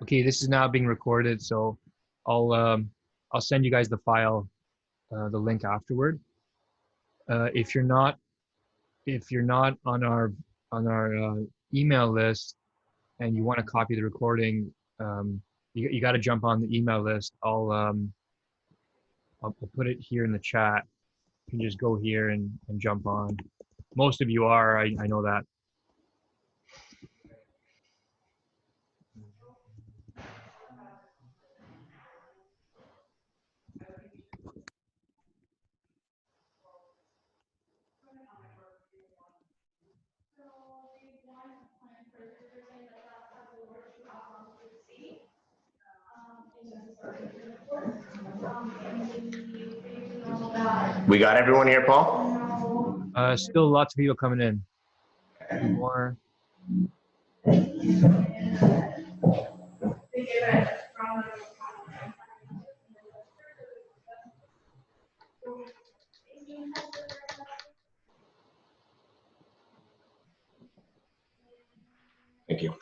Okay, this is now being recorded, so I'll um, I'll send you guys the file, the link afterward. If you're not on our email list and you want to copy the recording, you got to jump on the email list. I'll put it here in the chat. You can just go here and jump on. Most of you are, I know that. We got everyone here, Paul? Still lots of people coming in. Few more. Thank you.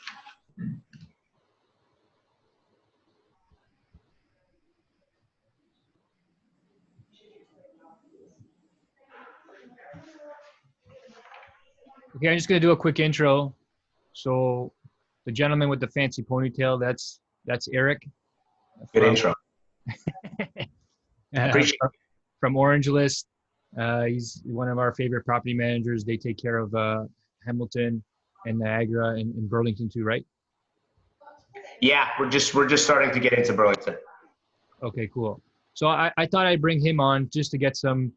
Okay, I'm just gonna do a quick intro. So the gentleman with the fancy ponytail, that's Eric. Good intro. Appreciate it. From Orange List. He's one of our favorite property managers. They take care of Hamilton and Niagara and Burlington too, right? Yeah, we're just starting to get into Burlington. Okay, cool. So I thought I'd bring him on just to get some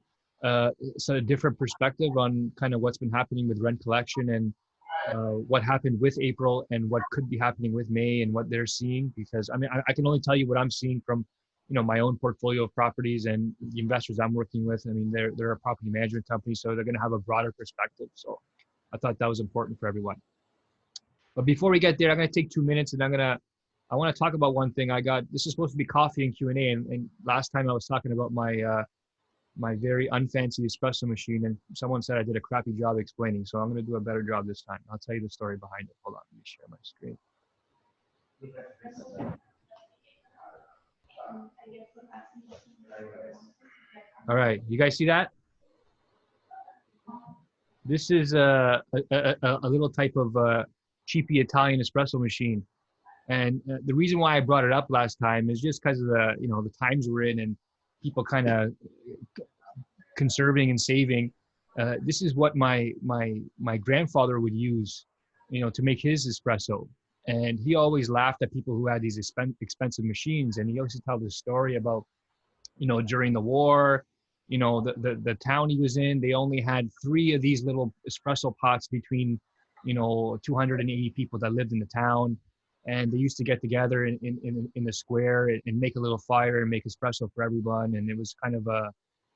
sort of different perspective on kind of what's been happening with rent collection and what happened with April and what could be happening with May and what they're seeing. Because I mean, I can only tell you what I'm seeing from, you know, my own portfolio of properties and the investors I'm working with. I mean, they're a property management company, so they're going to have a broader perspective. So I thought that was important for everyone. But before we get there, I'm going to take 2 minutes and I want to talk about one thing. This is supposed to be coffee and Q&A. And last time I was talking about my very unfancy espresso machine, and someone said I did a crappy job explaining. So I'm going to do a better job this time. I'll tell you the story behind it. Hold on, let me share my screen. All right, you guys see that? This is a little type of cheapy Italian espresso machine. And the reason why I brought it up last time is just because of the times we're in and people kind of conserving and saving. This is what my grandfather would use, to make his espresso. And he always laughed at people who had these expensive machines. And he always tell this story about, during the war, the town he was in, they only had 3 of these little espresso pots between, 280 people that lived in the town. And they used to get together in the square and make a little fire and make espresso for everyone. And it was kind of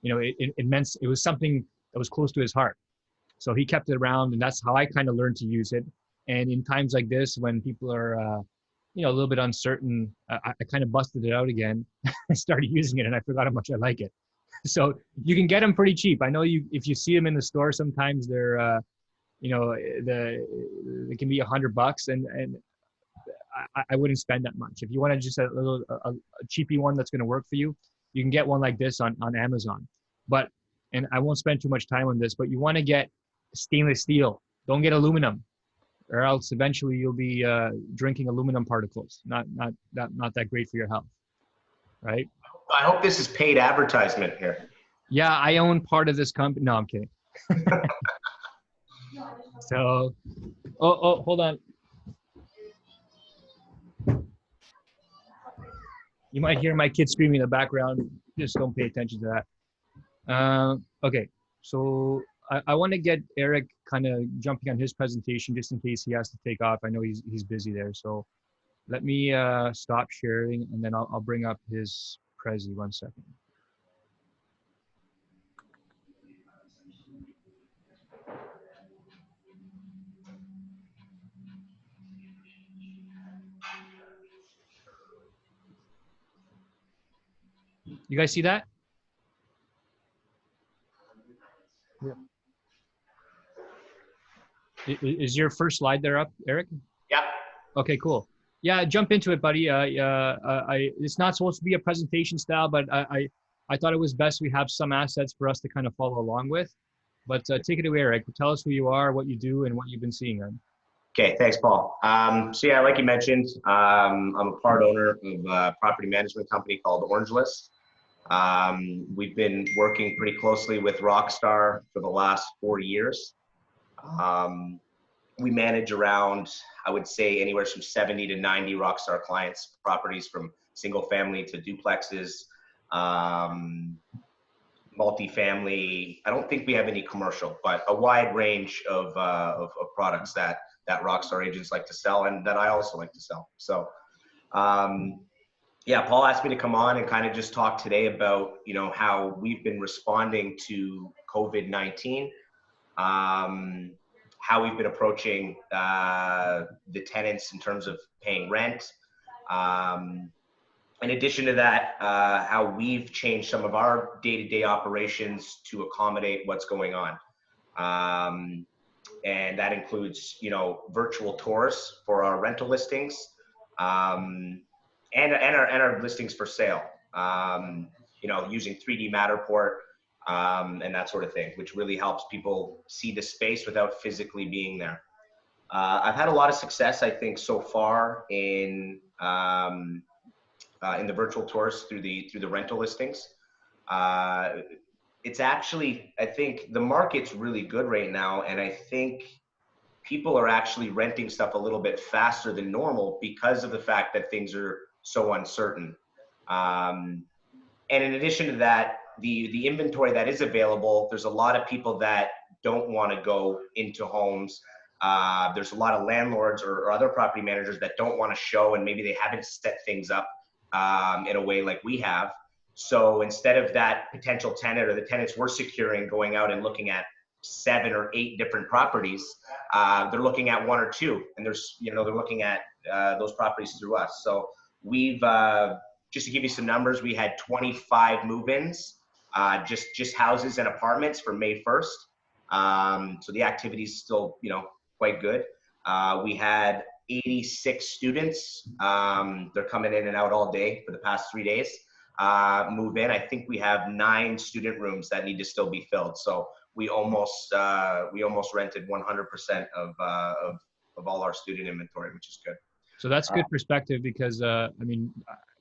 it was something that was close to his heart. So he kept it around, and that's how I kind of learned to use it. And in times like this, when people are, a little bit uncertain, I kind of busted it out again. I started using it, and I forgot how much I like it. So you can get them pretty cheap. I know if you see them in the store, sometimes they're, they can be $100, and I wouldn't spend that much. If you want to just a cheapy one that's going to work for you, you can get one like this on Amazon. And I won't spend too much time on this, but you want to get stainless steel. Don't get aluminum, or else eventually you'll be drinking aluminum particles. Not that great for your health, right? I hope this is paid advertisement here. Yeah, I own part of this company. No, I'm kidding. So, hold on. You might hear my kids screaming in the background. Just don't pay attention to that. Okay, so I want to get Eric kind of jumping on his presentation just in case he has to take off. I know he's busy there. So let me stop sharing, and then I'll bring up his Prezi. 1 second. You guys see that? Yeah. Is your first slide there up, Eric? Yeah. Okay, cool. Yeah, jump into it, buddy. It's not supposed to be a presentation style, but I thought it was best we have some assets for us to kind of follow along with. But take it away, Eric. Tell us who you are, what you do, and what you've been seeing. Okay, thanks, Paul. So yeah, like you mentioned, I'm a part owner of a property management company called Orange List. We've been working pretty closely with Rockstar for the last 4 years. We manage around, I would say, anywhere from 70 to 90 Rockstar clients, properties from single family to duplexes, multifamily. I don't think we have any commercial, but a wide range of products that Rockstar agents like to sell and that I also like to sell. So, yeah, Paul asked me to come on and kind of just talk today about, how we've been responding to COVID-19, how we've been approaching the tenants in terms of paying rent. In addition to that, how we've changed some of our day-to-day operations to accommodate what's going on. And that includes, virtual tours for our rental listings, and our listings for sale, using 3D Matterport, and that sort of thing, which really helps people see the space without physically being there. I've had a lot of success, I think, so far in the virtual tours through the rental listings. It's actually, I think the market's really good right now, and I think people are actually renting stuff a little bit faster than normal because of the fact that things are so uncertain. And in addition to that, the inventory that is available, there's a lot of people that don't want to go into homes. There's a lot of landlords or other property managers that don't want to show, and maybe they haven't set things up in a way like we have. So instead of that potential tenant or the tenants we're securing going out and looking at 7 or 8 different properties, they're looking at 1 or 2, and they're looking at those properties through us. So we've just to give you some numbers, we had 25 move-ins, just houses and apartments for May 1st. So the activity is still, quite good. We had 86 students. They're coming in and out all day for the past 3 days. Move in. I think we have 9 student rooms that need to still be filled. So we almost rented 100% of all our student inventory, which is good. So that's good perspective because,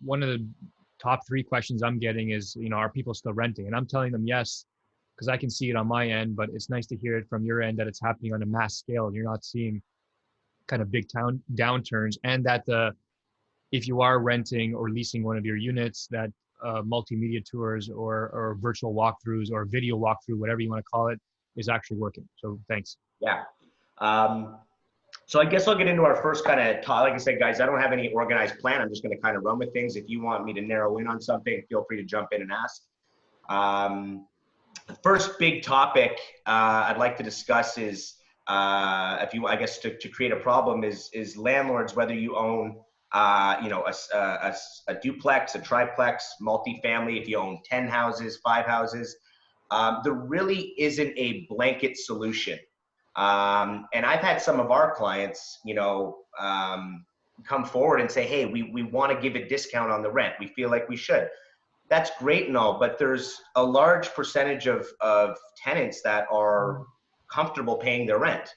one of the top 3 questions I'm getting is, are people still renting? And I'm telling them yes, because I can see it on my end, but it's nice to hear it from your end that it's happening on a mass scale and you're not seeing kind of big downturns, and that if you are renting or leasing one of your units, that multimedia tours or virtual walkthroughs or video walkthrough, whatever you want to call it, is actually working. So thanks. Yeah. So I guess I'll get into our first kind of talk. Like I said, guys, I don't have any organized plan. I'm just going to kind of run with things. If you want me to narrow in on something, feel free to jump in and ask. The first big topic I'd like to discuss is, to create a problem is landlords, whether you own, a duplex, a triplex, multifamily, if you own 10 houses, 5 houses, there really isn't a blanket solution. And I've had some of our clients, come forward and say, hey, we want to give a discount on the rent. We feel like we should. That's great and all, but there's a large percentage of tenants that are comfortable paying their rent.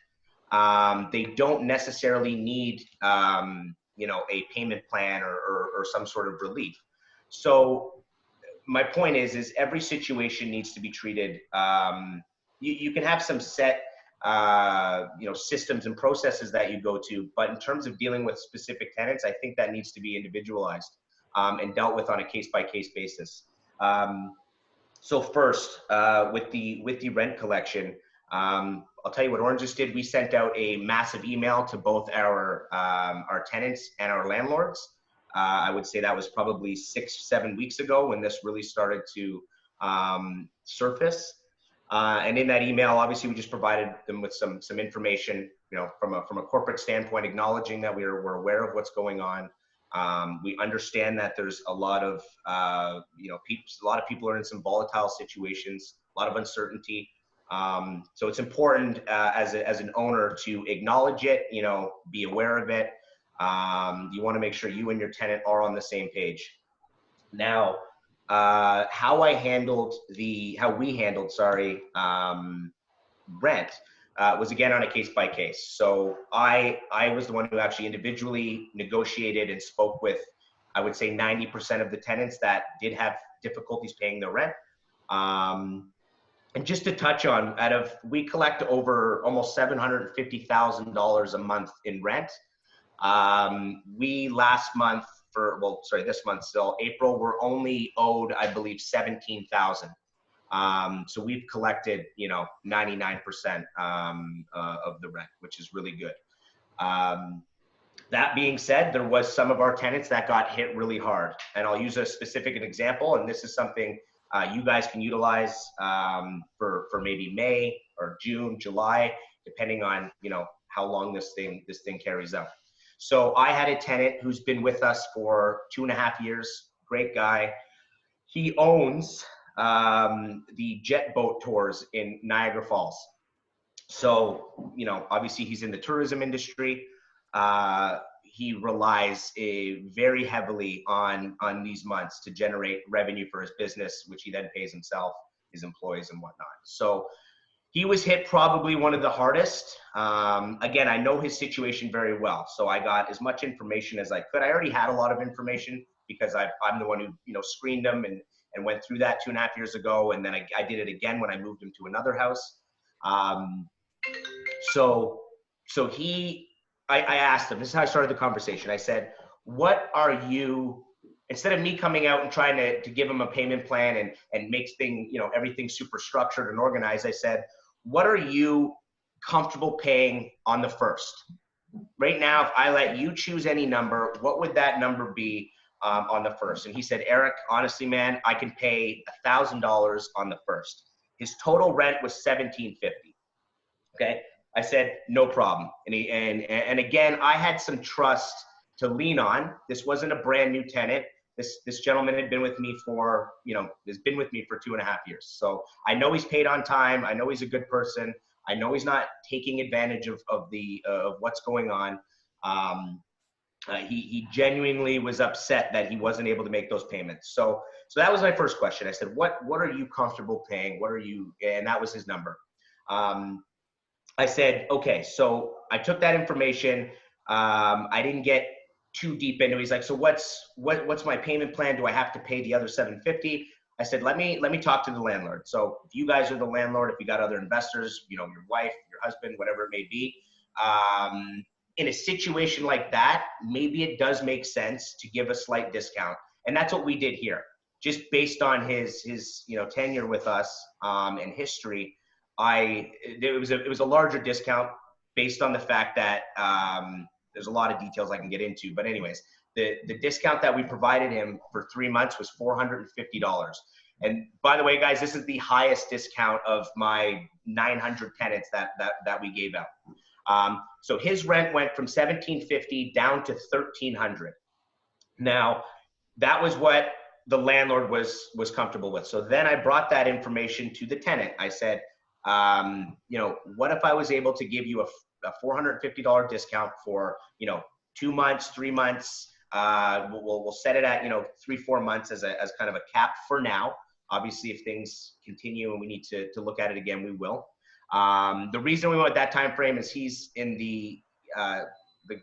They don't necessarily need, a payment plan or some sort of relief. So my point is every situation needs to be treated. You can have some set, systems and processes that you go to, but in terms of dealing with specific tenants, I think that needs to be individualized and dealt with on a case-by-case basis. So first, with the rent collection, I'll tell you what Orange just did. We sent out a massive email to both our tenants and our landlords. I would say that was probably 6-7 weeks ago when this really started to surface. And in that email, obviously, we just provided them with some information, from a corporate standpoint, acknowledging that we're aware of what's going on. We understand that there's a lot of people are in some volatile situations, a lot of uncertainty. So it's important as an owner to acknowledge it, be aware of it, You want to make sure you and your tenant are on the same page. Now, how we handled, sorry, rent was again on a case by case. So I was the one who actually individually negotiated and spoke with, I would say 90% of the tenants that did have difficulties paying their rent. And just to touch on, we collect over almost $750,000 a month in rent. We last month this month still, April, we're only owed, I believe, 17,000. So we've collected, 99% of the rent, which is really good. That being said, there was some of our tenants that got hit really hard, and I'll use a specific example. And this is something you guys can utilize for maybe May or June, July, depending on how long this thing carries out. So I had a tenant who's been with us for 2.5 years. Great guy. He owns the jet boat tours in Niagara Falls. So, obviously he's in the tourism industry. He relies very heavily on these months to generate revenue for his business, which he then pays himself, his employees and whatnot. So he was hit probably one of the hardest. Again, I know his situation very well. So I got as much information as I could. I already had a lot of information because I'm the one who, screened him and went through that 2.5 years ago. And then I did it again when I moved him to another house. I asked him, this is how I started the conversation. I said, what are you, instead of me coming out and trying to give him a payment plan and make everything super structured and organized, I said, what are you comfortable paying on the first? Right now, if I let you choose any number, what would that number be on the first? And he said, Eric, honestly, man, I can pay $1,000 on the first. His total rent was $1,750. Okay. I said, no problem. And again, I had some trust to lean on. This wasn't a brand new tenant. This gentleman had been with me for, has been with me for 2.5 years. So I know he's paid on time. I know he's a good person. I know he's not taking advantage of what's going on. He genuinely was upset that he wasn't able to make those payments. So that was my first question. I said, what are you comfortable paying? And that was his number. I said, okay, so I took that information. I didn't get too deep into it. He's like, so what's my payment plan? Do I have to pay the other $750? I said, let me talk to the landlord. So if you guys are the landlord, if you got other investors, your wife, your husband, whatever it may be, in a situation like that, maybe it does make sense to give a slight discount. And that's what we did here. Just based on his tenure with us and history, it was a larger discount based on the fact that there's a lot of details I can get into. But anyways, the discount that we provided him for 3 months was $450. And by the way, guys, this is the highest discount of my 900 tenants that we gave out. So his rent went from $1,750 down to $1,300. Now, that was what the landlord was comfortable with. So then I brought that information to the tenant. I said, what if I was able to give you a $450 discount for, 2 months, 3 months, we'll set it at, 3-4 months as kind of a cap for now. Obviously, if things continue and we need to look at it again, we will. The reason we went that time frame is he's in the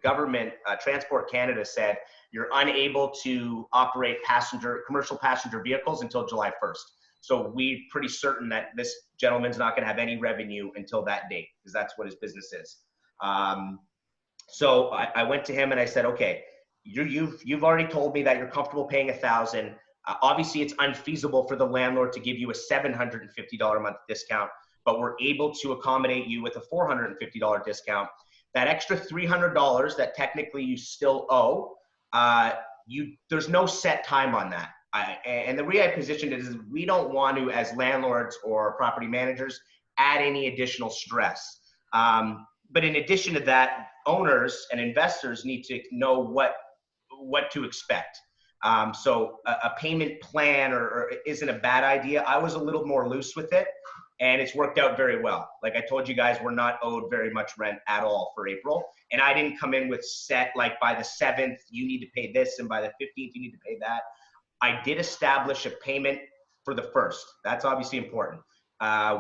government, Transport Canada said, you're unable to operate commercial passenger vehicles until July 1st. So we're pretty certain that this gentleman's not going to have any revenue until that date, because that's what his business is. So I went to him and I said, okay, you've already told me that you're comfortable paying $1,000. Obviously, it's unfeasible for the landlord to give you a $750 a month discount, but we're able to accommodate you with a $450 discount. That extra $300 that technically you still owe, there's no set time on that. And the way I positioned it is we don't want to, as landlords or property managers, add any additional stress. But in addition to that, owners and investors need to know what to expect. So a payment plan or isn't a bad idea. I was a little more loose with it. and it's worked out very well. Like I told you guys, we're not owed very much rent at all for April. And I didn't come in with set, like by the 7th, you need to pay this, and by the 15th, you need to pay that. I did establish a payment for the 1st. That's obviously important.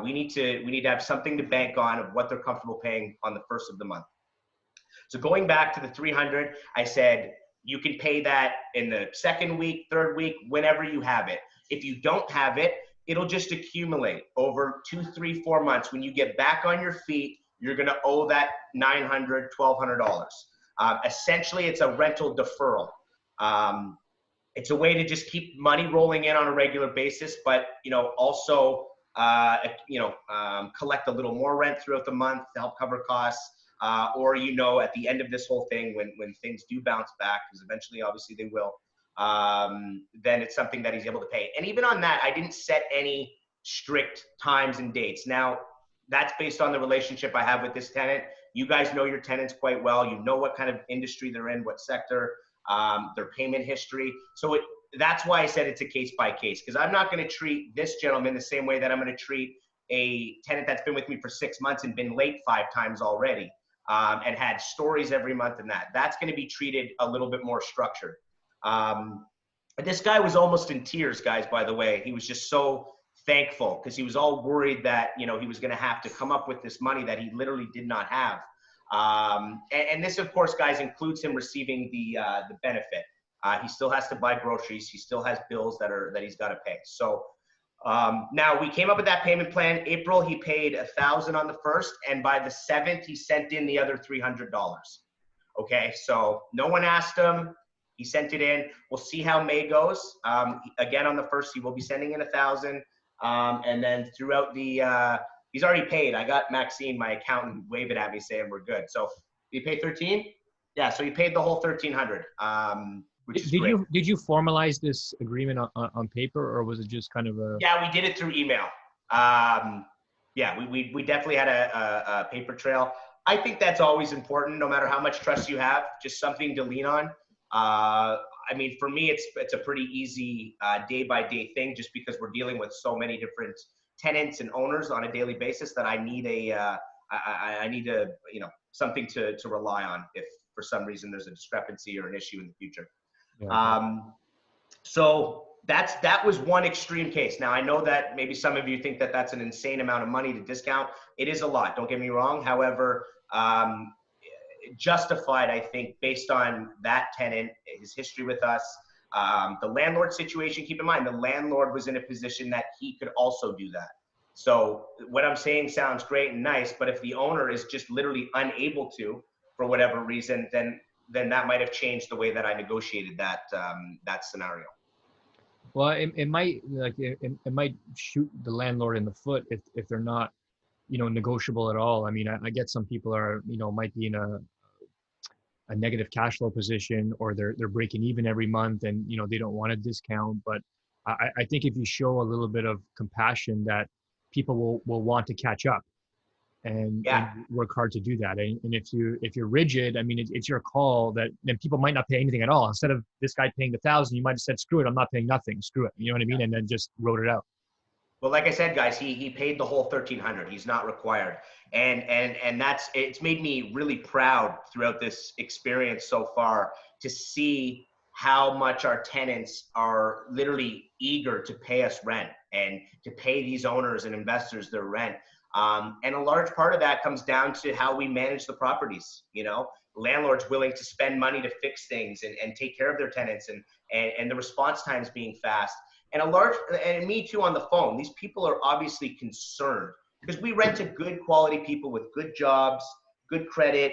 We need to have something to bank on of what they're comfortable paying on the 1st of the month. So going back to the 300, I said, you can pay that in the 2nd week, 3rd week, whenever you have it. If you don't have it, it'll just accumulate over 2, 3, 4 months. When you get back on your feet, you're going to owe that $900, $1,200. Essentially, it's a rental deferral. It's a way to just keep money rolling in on a regular basis, but also collect a little more rent throughout the month to help cover costs. Or at the end of this whole thing, when things do bounce back, because eventually, obviously, they will. Then it's something that he's able to pay. And even on that, I didn't set any strict times and dates. Now, that's based on the relationship I have with this tenant. You guys know your tenants quite well. You know what kind of industry they're in, what sector, their payment history. So that's why I said it's a case by case, because I'm not going to treat this gentleman the same way that I'm going to treat a tenant that's been with me for 6 months and been late 5 times already, and had stories every month and that. That's going to be treated a little bit more structured. This guy was almost in tears, guys, by the way. He was just so thankful because he was all worried that, he was going to have to come up with this money that he literally did not have. And this, of course, guys, includes him receiving the benefit. He still has to buy groceries. He still has bills that he's got to pay. So now we came up with that payment plan. April, he paid $1,000 on the 1st, and by the 7th, he sent in the other $300. Okay, so no one asked him. He sent it in. We'll see how May goes. Again, on the 1st, he will be sending in $1,000. And then throughout the, he's already paid. I got Maxine, my accountant, waving at me saying we're good. So you pay 13? Yeah, so he paid the whole 1,300, which is great. Did you formalize this agreement on paper, or was it just kind of a? Yeah, we did it through email. Yeah, we definitely had a paper trail. I think that's always important, no matter how much trust you have, just something to lean on. I mean, for me, it's a pretty easy day-by-day thing, just because we're dealing with so many different tenants and owners on a daily basis that I need I need something to rely on if for some reason there's a discrepancy or an issue in the future. Yeah. So that was one extreme case. Now, I know that maybe some of you think that that's an insane amount of money to discount. It is a lot, don't get me wrong. However, justified, I think, based on that tenant, his history with us, the landlord situation. Keep in mind, the landlord was in a position that he could also do that. So what I'm saying sounds great and nice, but if the owner is just literally unable to, for whatever reason, then that might have changed the way that I negotiated that scenario. Well, it might it might shoot the landlord in the foot if they're not, negotiable at all. I mean, I get some people are, might be in a negative cash flow position, or they're breaking even every month, and they don't want a discount. But I think if you show a little bit of compassion, that people will want to catch up and work hard to do that. And if you're rigid, I mean, it's your call. That then people might not pay anything at all. Instead of this guy paying the $1,000, you might have said, screw it, I'm not paying nothing, screw it, you know what I mean, and then just wrote it out. Well, like I said, guys, he paid the whole $1,300. He's not required, and it's made me really proud throughout this experience so far to see how much our tenants are literally eager to pay us rent and to pay these owners and investors their rent. And a large part of that comes down to how we manage the properties. Landlords willing to spend money to fix things and take care of their tenants, and the response times being fast. And me too on the phone. These people are obviously concerned because we rent to good quality people with good jobs, good credit.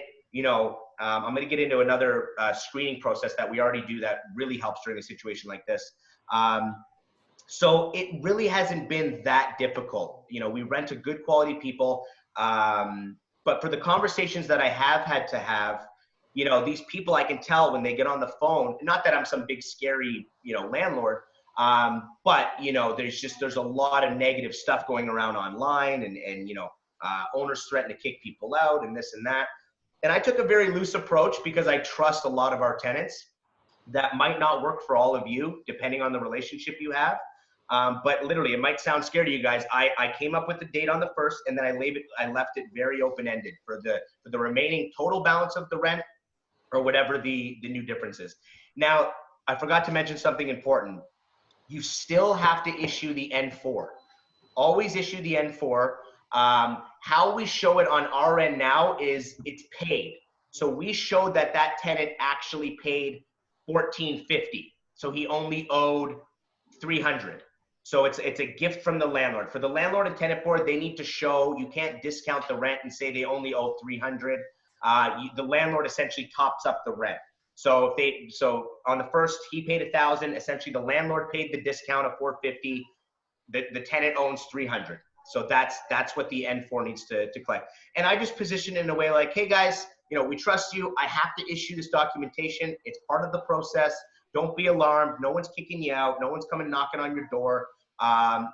I'm going to get into another screening process that we already do that really helps during a situation like this. So it really hasn't been that difficult. We rent to good quality people. But for the conversations that I have had to have, these people, I can tell when they get on the phone, not that I'm some big scary, landlord, but there's a lot of negative stuff going around online, and owners threaten to kick people out and this and that. And I took a very loose approach because I trust a lot of our tenants. That might not work for all of you, depending on the relationship you have. But literally, it might sound scary to you guys. I came up with the date on the 1st, and then I left it very open-ended for the remaining total balance of the rent, or whatever the new difference is. Now, I forgot to mention something important. You still have to issue the N4. Always issue the N4. How we show it on our end now is it's paid. So we showed that that tenant actually paid $1,450. So he only owed $300. So it's a gift from the landlord. For the landlord and tenant board, they need to show, you can't discount the rent and say they only owe $300. The landlord essentially tops up the rent. So on the 1st, he paid $1,000. Essentially, the landlord paid the discount of $450. The tenant owns $300. So that's what the N4 needs to collect. And I just position it in a way like, hey guys, we trust you. I have to issue this documentation. It's part of the process. Don't be alarmed. No one's kicking you out. No one's coming knocking on your door.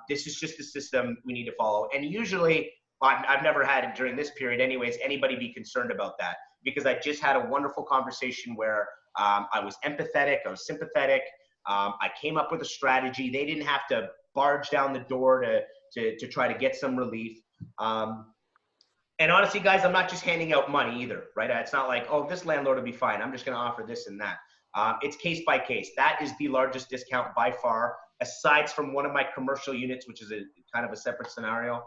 This is just the system we need to follow. And usually, I've never had it during this period anyways, anybody be concerned about that, because I just had a wonderful conversation where I was empathetic, I was sympathetic. I came up with a strategy. They didn't have to barge down the door to try to get some relief. And honestly, guys, I'm not just handing out money either, right? It's not like, oh, this landlord will be fine, I'm just going to offer this and that. It's case by case. That is the largest discount by far, aside from one of my commercial units, which is a kind of a separate scenario.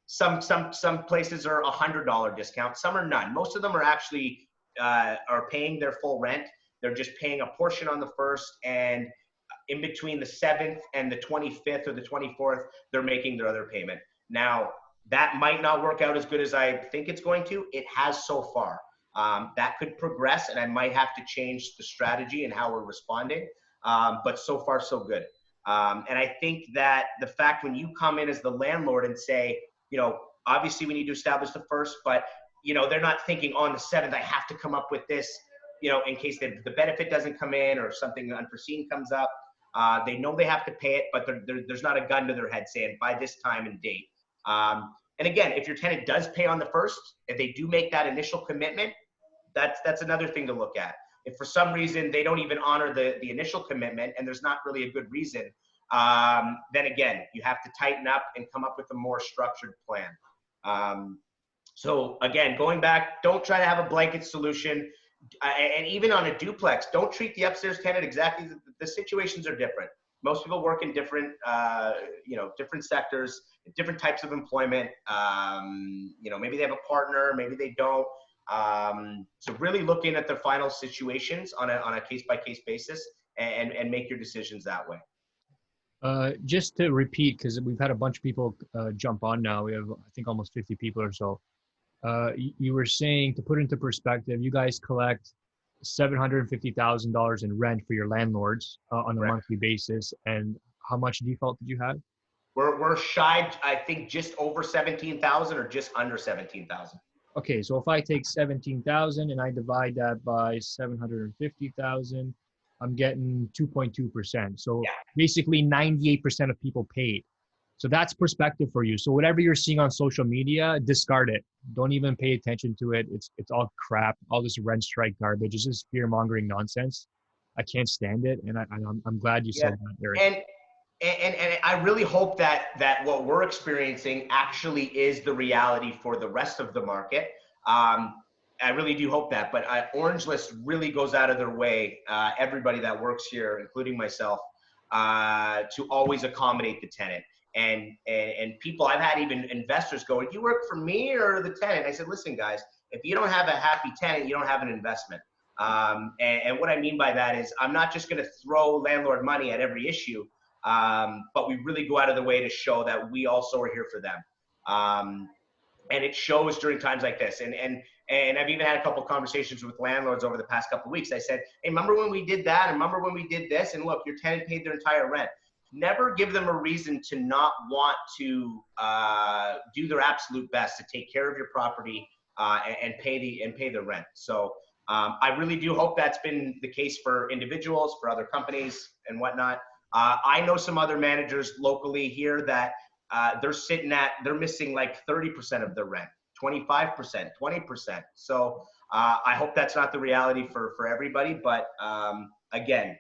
Some places are $100 discount. Some are none. Most of them are actually are paying their full rent. They're just paying a portion on the 1st, and in between the 7th and the 25th or the 24th, they're making their other payment. Now, that might not work out as good as I think it's going to. It has so far. That could progress, and I might have to change the strategy and how we're responding. But so far, so good. And I think that the fact when you come in as the landlord and say, obviously we need to establish the 1st, but they're not thinking on the 7th, I have to come up with this, in case the benefit doesn't come in or something unforeseen comes up. They know they have to pay it, but there's not a gun to their head saying by this time and date. And again, if your tenant does pay on the 1st, if they do make that initial commitment, that's another thing to look at. If for some reason they don't even honor the initial commitment and there's not really a good reason, then again, you have to tighten up and come up with a more structured plan. So again, going back, don't try to have a blanket solution. And even on a duplex, don't treat the upstairs tenant exactly. The situations are different. Most people work in different, different sectors, different types of employment. Maybe they have a partner, maybe they don't. So really looking at the final situations on a case-by-case basis and make your decisions that way. Just to repeat, because we've had a bunch of people jump on now. We have, I think, almost 50 people or so. You were saying, to put into perspective, you guys collect $750,000 in rent for your landlords on a monthly basis. And how much default did you have? We're shy, I think, just over 17,000 or just under 17,000. Okay, so if I take 17,000 and I divide that by 750,000, I'm getting 2.2%. So basically 98% of people paid. So that's perspective for you. So whatever you're seeing on social media, discard it. Don't even pay attention to it. It's all crap. All this rent strike garbage. It's just fear-mongering nonsense. I can't stand it. And I'm glad you said that, Eric. And I really hope that what we're experiencing actually is the reality for the rest of the market. I really do hope that, but Orange List really goes out of their way, everybody that works here, including myself, to always accommodate the tenant. And people, I've had even investors go, "You work for me or the tenant?" I said, "Listen, guys, if you don't have a happy tenant, you don't have an investment." And what I mean by that is I'm not just going to throw landlord money at every issue. But we really go out of the way to show that we also are here for them. And it shows during times like this. And I've even had a couple of conversations with landlords over the past couple of weeks. I said, "Hey, remember when we did that? And remember when we did this? And look, your tenant paid their entire rent." Never give them a reason to not want to do their absolute best to take care of your property and pay the rent. So I really do hope that's been the case for individuals, for other companies and whatnot. I know some other managers locally here that they're missing like 30% of their rent, 25%, 20%. So I hope that's not the reality for everybody. But again,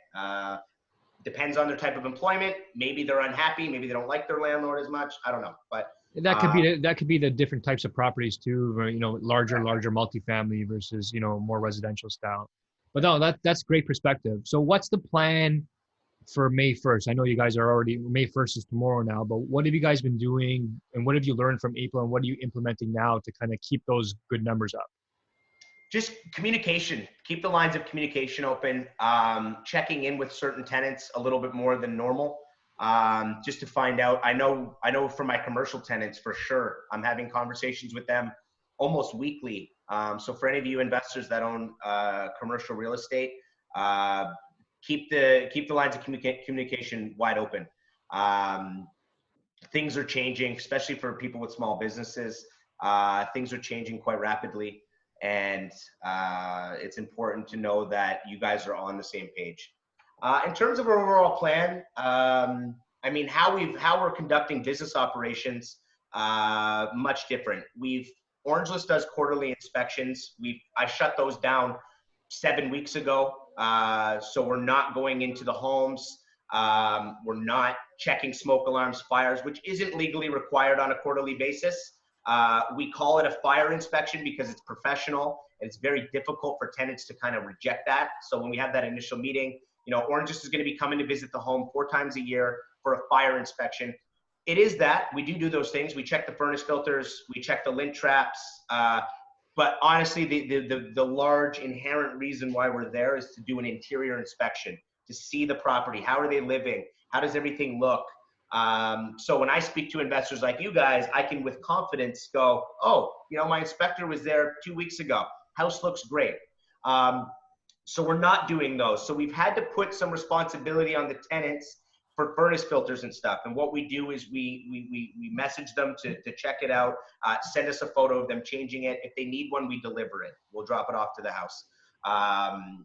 Depends on their type of employment. Maybe they're unhappy. Maybe they don't like their landlord as much. I don't know. But that could be the different types of properties too, or, larger multifamily versus, more residential style. But no, that's great perspective. So what's the plan for May 1st? I know you guys are already, May 1st is tomorrow now, but what have you guys been doing and what have you learned from April and what are you implementing now to kind of keep those good numbers up? just communication. Keep the lines of communication open. Checking in with certain tenants a little bit more than normal, just to find out. I know for my commercial tenants for sure, I'm having conversations with them almost weekly. So for any of you investors that own commercial real estate, keep the lines of communication wide open. Things are changing, especially for people with small businesses. Things are changing quite rapidly, and it's important to know that you guys are on the same page. In terms of our overall plan, I mean, how we're conducting business operations, much different. Orange List does quarterly inspections. I shut those down 7 weeks ago. So we're not going into the homes. We're not checking smoke alarms, fires, which isn't legally required on a quarterly basis. We call it a fire inspection because it's professional and it's very difficult for tenants to kind of reject that. So when we have that initial meeting, Orange List is going to be coming to visit the home 4 times a year for a fire inspection. It is that we do those things. We check the furnace filters, we check the lint traps. But honestly, the large inherent reason why we're there is to do an interior inspection, to see the property. How are they living? How does everything look? So when I speak to investors like you guys, I can with confidence go, oh, my inspector was there 2 weeks ago. House looks great. So we're not doing those. So we've had to put some responsibility on the tenants for furnace filters and stuff. And what we do is we message them to check it out, send us a photo of them changing it. If they need one, we deliver it. We'll drop it off to the house.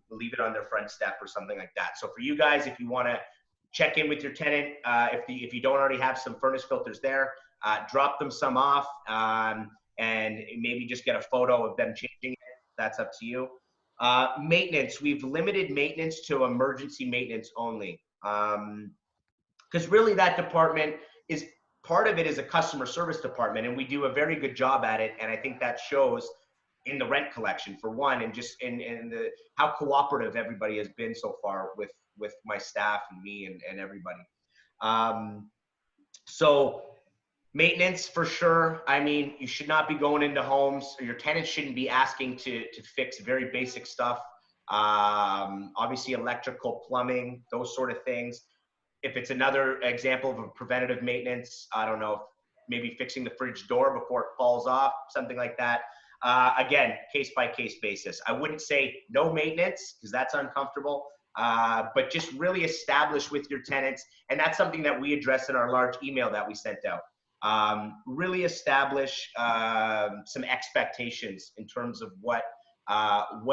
Leave it on their front step or something like that. So for you guys, if you want to check in with your tenant, if you don't already have some furnace filters there, drop them some off, and maybe just get a photo of them changing it. That's up to you. Maintenance, we've limited maintenance to emergency maintenance only. Because really that department is, part of it is a customer service department, and we do a very good job at it. And I think that shows in the rent collection for one, and just in how cooperative everybody has been so far with my staff and me and everybody. So maintenance for sure. I mean, you should not be going into homes, or your tenants shouldn't be asking to fix very basic stuff. Obviously electrical, plumbing, those sort of things. If it's another example of a preventative maintenance, I don't know, maybe fixing the fridge door before it falls off, something like that. Again, case-by-case basis. I wouldn't say no maintenance because that's uncomfortable, but just really establish with your tenants, and that's something that we address in our large email that we sent out. Really establish some expectations in terms of what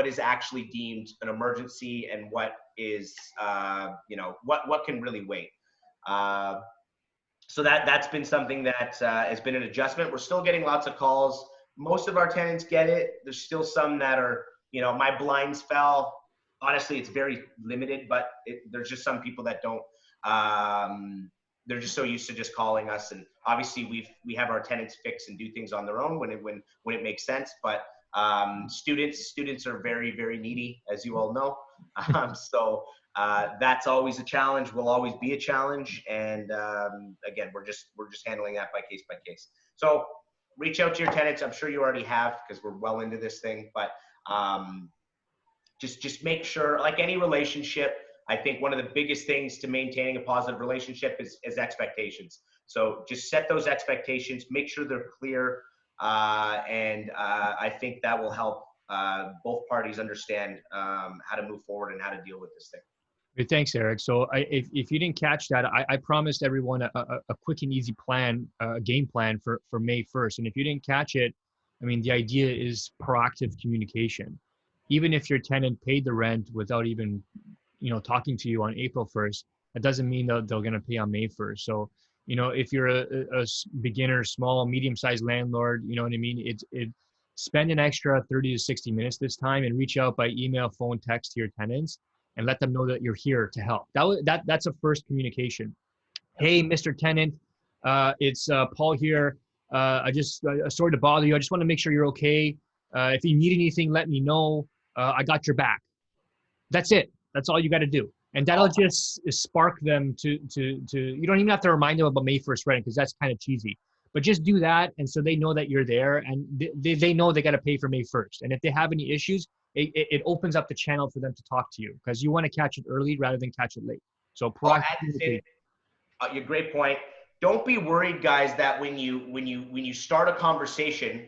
is actually deemed an emergency and what is, what can really wait. So that's been something that has been an adjustment. We're still getting lots of calls. Most of our tenants get it. There's still some that are, my blinds fell. Honestly, it's very limited, but there's just some people that don't, they're just so used to just calling us. And obviously we have our tenants fix and do things on their own when it makes sense. But students are very, very needy, as you all know. So that's always a challenge, will always be a challenge. And again, we're just handling that by case. So reach out to your tenants. I'm sure you already have, because we're well into this thing, but just make sure, like any relationship, I think one of the biggest things to maintaining a positive relationship is expectations. So just set those expectations, make sure they're clear. And I think that will help both parties understand how to move forward and how to deal with this thing. Great, thanks, Eric. So if you didn't catch that, I promised everyone a quick and easy plan, game plan for May 1st. And if you didn't catch it, I mean, the idea is proactive communication. Even if your tenant paid the rent without even, talking to you on April 1st, that doesn't mean that they're going to pay on May 1st. So, if you're a beginner, small, medium-sized landlord, you know what I mean? Spend an extra 30 to 60 minutes this time and reach out by email, phone, text to your tenants and let them know that you're here to help. That's a first communication. Hey, Mr. Tenant, it's Paul here. Sorry to bother you. I just want to make sure you're okay. If you need anything, let me know. I got your back. That's it. That's all you got to do. And that'll just spark them to, you don't even have to remind them about May 1st rent because that's kind of cheesy. But just do that. And so they know that you're there and they know they got to pay for May 1st. And if they have any issues, it opens up the channel for them to talk to you because you want to catch it early rather than catch it late. So proactive. Your great point. Don't be worried, guys, that when you start a conversation,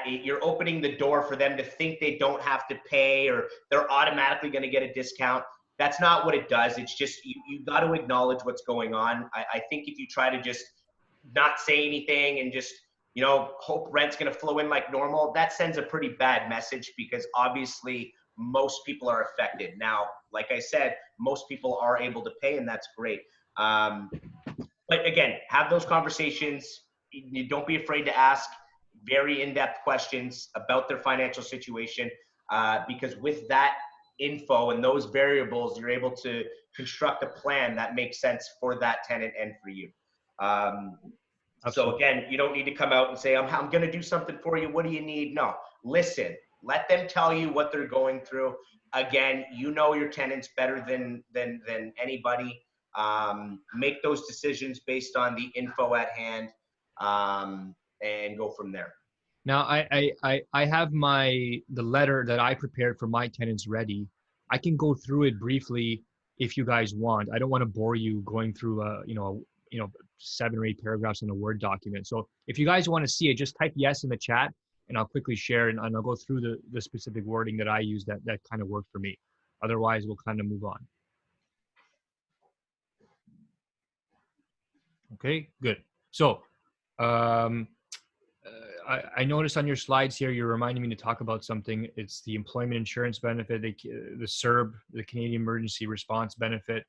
you're opening the door for them to think they don't have to pay or they're automatically going to get a discount. That's not what it does. It's just you got to acknowledge what's going on. I think if you try to just not say anything and just hope rent's going to flow in like normal, that sends a pretty bad message because obviously most people are affected. Now, like I said, most people are able to pay, and that's great. But again, have those conversations. You don't be afraid to ask very in-depth questions about their financial situation, because with that info and those variables, you're able to construct a plan that makes sense for that tenant and for you. So again, you don't need to come out and say, I'm going to do something for you. What do you need? No, listen, let them tell you what they're going through. Again, you know your tenants better than anybody. Make those decisions based on the info at hand, and go from there. Now, I have the letter that I prepared for my tenants ready. I can go through it briefly if you guys want. I don't want to bore you going through 7 or 8 paragraphs in a Word document. So if you guys want to see it, just type yes in the chat and I'll quickly share and I'll go through the specific wording that I use that kind of worked for me. Otherwise, we'll kind of move on. Okay, good. So I noticed on your slides here, you're reminding me to talk about something. It's the employment insurance benefit, the CERB, the Canadian Emergency Response Benefit,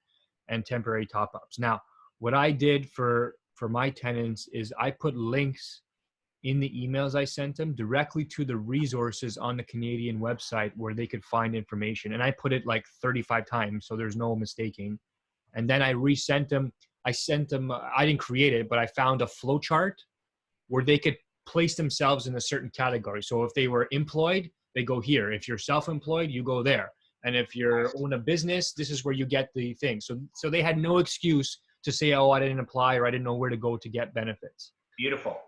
and temporary top-ups. Now, what I did for my tenants is I put links in the emails I sent them directly to the resources on the Canadian website where they could find information. And I put it like 35 times, so there's no mistaking. And then I resent them. I sent them, I didn't create it, but I found a flow chart where they could place themselves in a certain category. So if they were employed, they go here. If you're self-employed, you go there. And if you own a business, this is where you get the thing. So they had no excuse to say, oh, I didn't apply or I didn't know where to go to get benefits. Beautiful.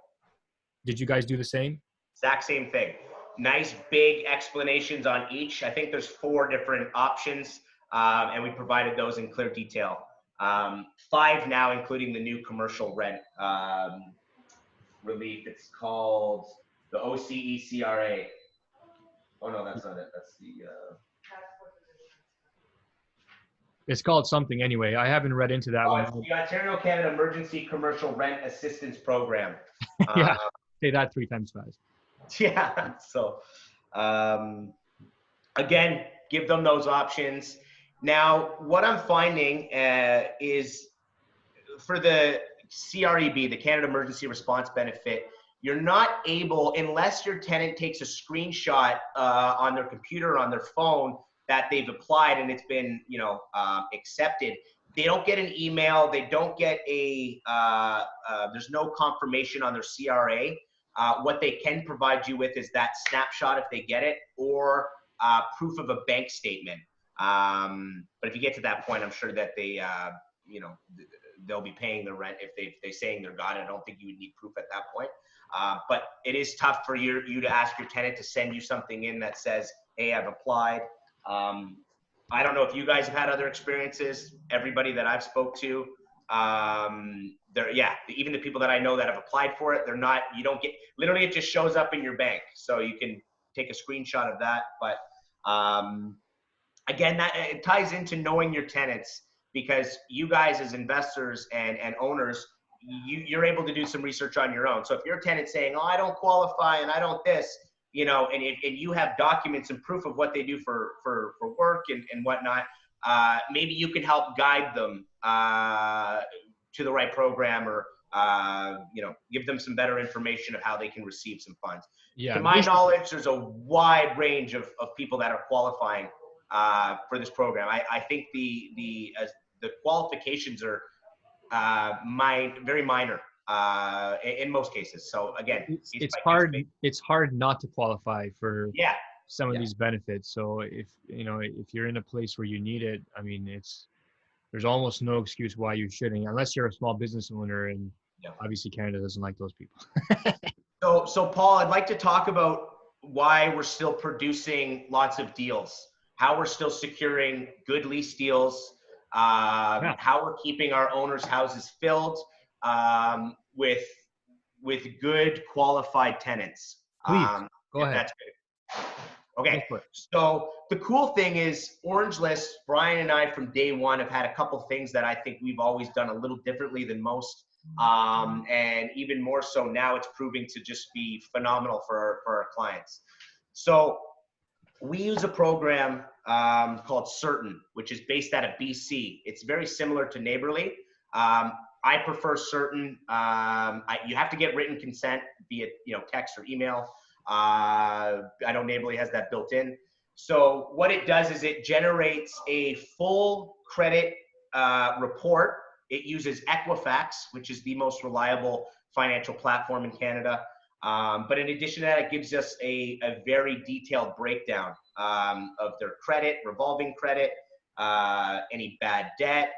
Did you guys do the same? Exact same thing. Nice big explanations on each. I think there's 4 different options, and we provided those in clear detail. 5 now, including the new commercial rent relief. It's called the OCECRA. Oh no, that's not it. That's the It's called something anyway. I haven't read into that one. The Ontario Canada Emergency Commercial Rent Assistance Program. Yeah, say that 3 times fast. Yeah. So again, give them those options. Now, what I'm finding is for the CREB, the Canada Emergency Response Benefit, you're not able, unless your tenant takes a screenshot on their computer or on their phone that they've applied and it's been, accepted. They don't get an email. They don't get there's no confirmation on their CRA. What they can provide you with is that snapshot if they get it, or proof of a bank statement. But if you get to that point, I'm sure that they, they'll be paying the rent if they're saying they're got it. I don't think you would need proof at that point. But it is tough for you to ask your tenant to send you something in that says, hey, I've applied. I don't know if you guys have had other experiences. Everybody that I've spoke to, even the people that I know that have applied for it, you don't get, literally it just shows up in your bank. So you can take a screenshot of that. But again, that it ties into knowing your tenants, because you guys as investors and owners, you're able to do some research on your own. So if your tenant's saying, oh, I don't qualify and I don't this, and you have documents and proof of what they do for work and whatnot, maybe you can help guide them to the right program, or give them some better information of how they can receive some funds. Yeah, to my knowledge, there's a wide range of people that are qualifying for this program. I think the qualifications are very minor in most cases. So again, case It's by case hard. basis. It's hard not to qualify for Yeah, some of yeah, these benefits. So if you're in a place where you need it, I mean, there's almost no excuse why you shouldn't, unless you're a small business owner, and yeah. obviously Canada doesn't like those people. So Paul, I'd like to talk about why we're still producing lots of deals, how we're still securing good lease deals, Yeah, how we're keeping our owners' houses filled with good qualified tenants. please go If ahead. that's good. Okay. Go for it. So the cool thing is Orange List, Brian and I from day one have had a couple things that I think we've always done a little differently than most. And even more so now, it's proving to just be phenomenal for our clients. So we use a program called Certain, which is based out of BC. It's very similar to Neighborly. I prefer Certain. You have to get written consent, be it text or email. I know Neighborly has that built in. So what it does is it generates a full credit report. It uses Equifax, which is the most reliable financial platform in Canada. But in addition to that, it gives us a very detailed breakdown of their credit, revolving credit, any bad debt,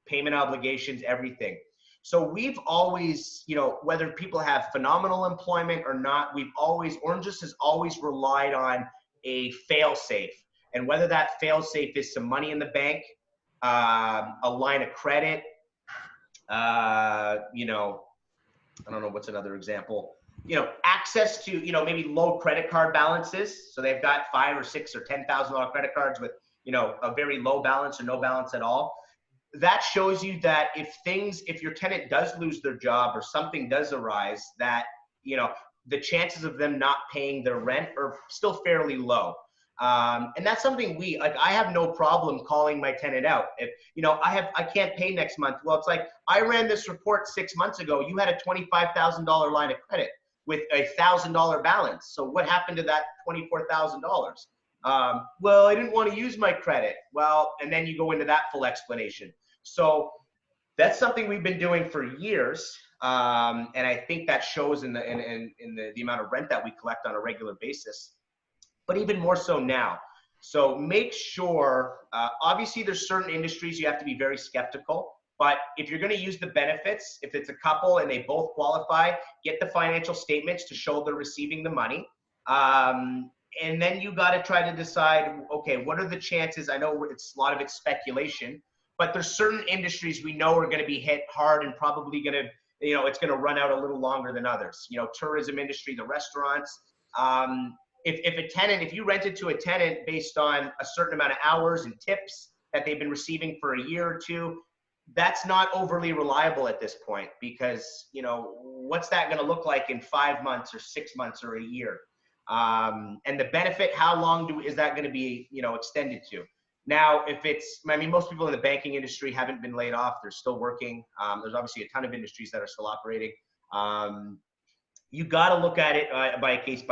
payment obligations, everything. So we've always, whether people have phenomenal employment or not, Orange List has always relied on a fail safe. And whether that fail safe is some money in the bank, a line of credit, I don't know what's another example, access to, maybe low credit card balances. So they've got $5,000 or $6,000 or $10,000 credit cards with, a very low balance or no balance at all. That shows you that if your tenant does lose their job or something does arise, that, the chances of them not paying their rent are still fairly low. And that's something I have no problem calling my tenant out. If, I can't pay next month. Well, it's like, I ran this report 6 months ago. You had a $25,000 line of credit with a $1,000 balance. So what happened to that $24,000? Well, I didn't want to use my credit. Well, and then you go into that full explanation. So that's something we've been doing for years. And I think that shows in the amount of rent that we collect on a regular basis, but even more so now. So make sure, obviously there's certain industries you have to be very skeptical, but if you're going to use the benefits, if it's a couple and they both qualify, get the financial statements to show they're receiving the money. And then you got to try to decide, okay, what are the chances? I know a lot of it's speculation, but there's certain industries we know are going to be hit hard and probably going to, it's going to run out a little longer than others. Tourism industry, the restaurants. If you rented to a tenant based on a certain amount of hours and tips that they've been receiving for a year or two, that's not overly reliable at this point, because, what's that going to look like in 5 months or 6 months or a year? And the benefit, how long is that going to be, extended to? Now, most people in the banking industry haven't been laid off. They're still working. There's obviously a ton of industries that are still operating. You got to look at it by case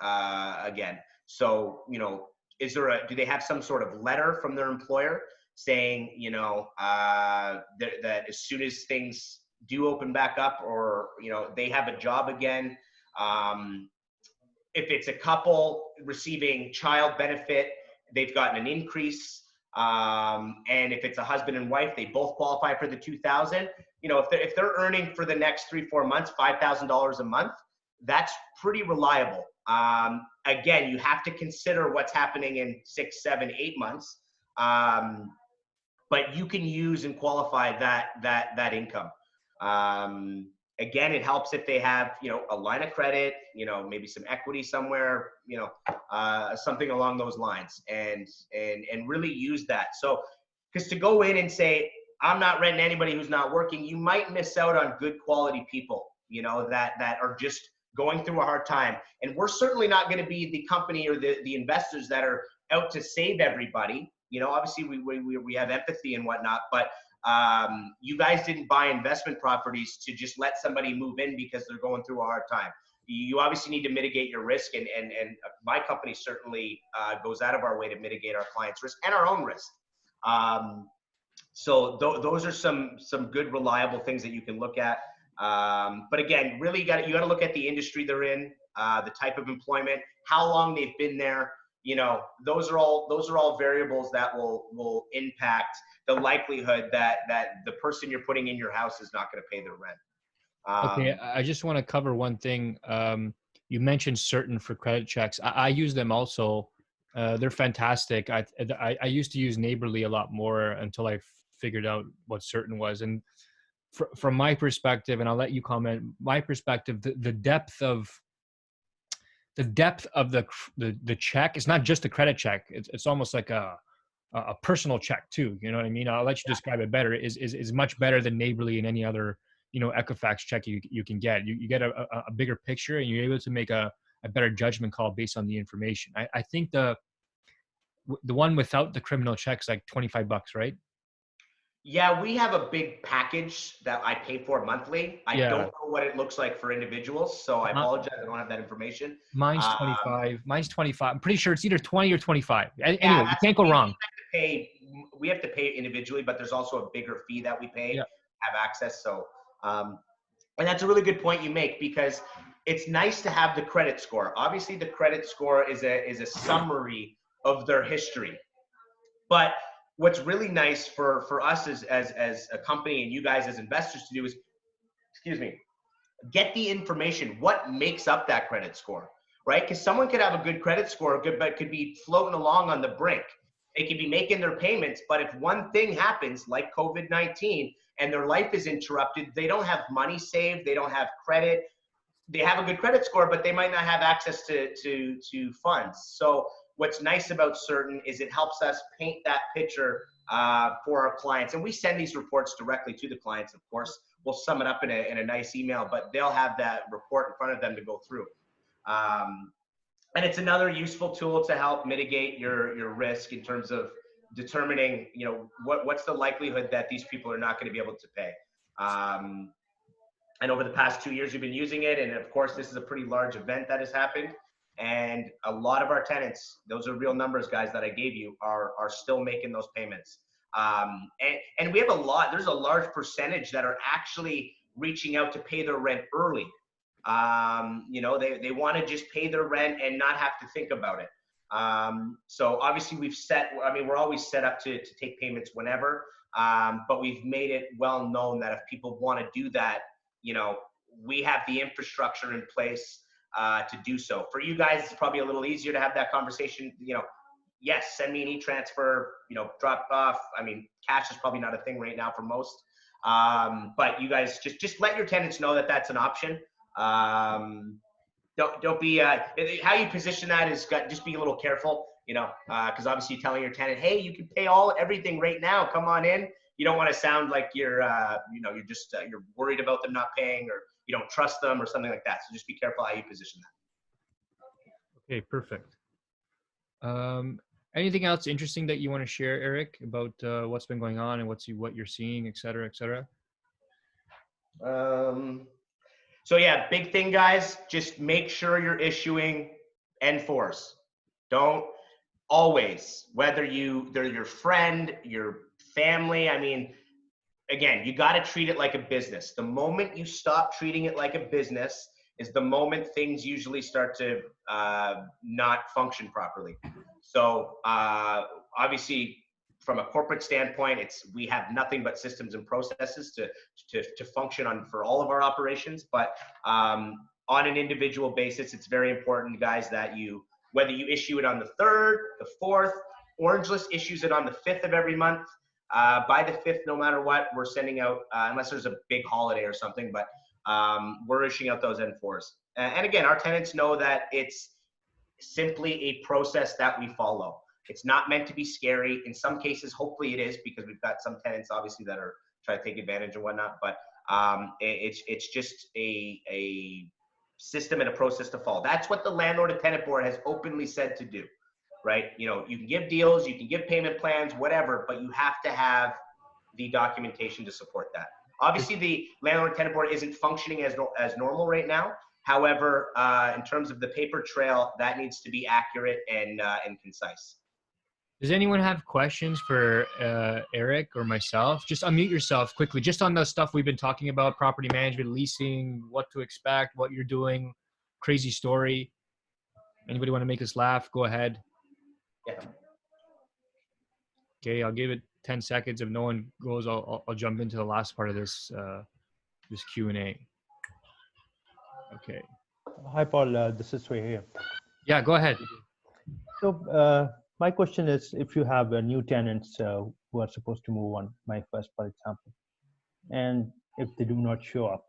again. So, do they have some sort of letter from their employer saying, that as soon as things do open back up, or, they have a job again, if it's a couple receiving child benefit, they've gotten an increase. And if it's a husband and wife, they both qualify for the $2,000. If they're earning for the next 3-4 months, $5,000 a month, that's pretty reliable. Again, you have to consider what's happening in 6, 7, 8 months. But you can use and qualify that income. Again, it helps if they have, a line of credit, maybe some equity somewhere, something along those lines, and really use that. So, because to go in and say, I'm not renting anybody who's not working, you might miss out on good quality people, that are just going through a hard time. And we're certainly not going to be the company or the investors that are out to save everybody. Obviously we have empathy and whatnot, but you guys didn't buy investment properties to just let somebody move in because they're going through a hard time. you obviously need to mitigate your risk, and my company certainly goes out of our way to mitigate our clients' risk and our own risk. So those are some good, reliable things that you can look at. But again, really you got to look at the industry they're in, the type of employment, how long they've been there. You know, those are all variables that will impact the likelihood that the person you're putting in your house is not going to pay their rent. Okay, I just want to cover one thing. You mentioned Certain for credit checks. I use them also. They're fantastic. I used to use Neighborly a lot more until I figured out what Certain was. And from my perspective, and I'll let you comment, my perspective, the depth of the check, it's not just a credit check. It's almost like a personal check too. You know what I mean? I'll let you describe it better. Is much better than Neighborly and any other, you know, Equifax check you can get. You get a bigger picture, and you're able to make a better judgment call based on the information. I think the one without the criminal checks like $25, right? Yeah, we have a big package that I pay for monthly. I Yeah. don't know what it looks like for individuals, so I apologize. I don't have that information. Mine's Um, 25. Mine's 25. I'm pretty sure it's either 20 or 25. Anyway, yeah, you can't go wrong. we have to pay individually, but there's also a bigger fee that we pay, Yeah. have access. So, and that's a really good point you make, because it's nice to have the credit score. Obviously, the credit score is a summary of their history. But what's really nice for us as a company and you guys as investors to do is, excuse me, get the information. What makes up that credit score, right? Because someone could have a good credit score, but could be floating along on the brink. They could be making their payments, but if one thing happens, like COVID-19, and their life is interrupted, they don't have money saved, they don't have credit, they have a good credit score, but they might not have access to funds. So what's nice about Certain is it helps us paint that picture for our clients. And we send these reports directly to the clients, of course. We'll sum it up in a nice email, but they'll have that report in front of them to go through. And it's another useful tool to help mitigate your risk in terms of determining, you know, what's the likelihood that these people are not going to be able to pay. And over the past 2 years, we've been using it. And of course, this is a pretty large event that has happened. And a lot of our tenants, those are real numbers, guys, that I gave you, are still making those payments. And we have there's a large percentage that are actually reaching out to pay their rent early. You know, they want to just pay their rent and not have to think about it. So obviously we're always set up to take payments whenever, but we've made it well known that if people want to do that, you know, we have the infrastructure in place to do so. For you guys, it's probably a little easier to have that conversation. You know, yes, send me an e-transfer, you know, drop off. I mean, cash is probably not a thing right now for most. But you guys just let your tenants know that that's an option. Don't be, how you position that is just be a little careful, you know, because obviously telling your tenant, hey, you can pay everything right now, come on in. You don't want to sound like you're, you know, you're just, you're worried about them not paying, or you don't trust them or something like that. So just be careful how you position that. Okay, perfect. Anything else interesting that you want to share, Eric, about what's been going on and what you're seeing, et cetera, et cetera? So yeah, big thing, guys, just make sure you're issuing N4s. Don't always, whether they're your friend, your family. I mean, again, you got to treat it like a business. The moment you stop treating it like a business is the moment things usually start to not function properly. So obviously, from a corporate standpoint, we have nothing but systems and processes to function on for all of our operations. But on an individual basis, it's very important, guys, that whether you issue it on the 3rd, the 4th, Orange List issues it on the 5th of every month. By the 5th, no matter what, we're sending out, unless there's a big holiday or something, but we're issuing out those N4s. And again, our tenants know that it's simply a process that we follow. It's not meant to be scary. In some cases, hopefully it is, because we've got some tenants obviously that are trying to take advantage and whatnot, but it's just a system and a process to follow. That's what the Landlord and Tenant Board has openly said to do, right? You know, you can give deals, you can give payment plans, whatever, but you have to have the documentation to support that. Obviously, the Landlord and Tenant Board isn't functioning as normal right now. However, in terms of the paper trail, that needs to be accurate and concise. Does anyone have questions for Eric or myself? Just unmute yourself quickly, just on the stuff we've been talking about, property management, leasing, what to expect, what you're doing, crazy story. Anybody want to make us laugh? Go ahead. Yeah. Okay, I'll give it 10 seconds. If no one goes, I'll jump into the last part of this this Q&A. Okay. Hi, Paul. This is Sway here. Yeah, go ahead. So my question is, if you have new tenants who are supposed to move on May 1st, for example, and if they do not show up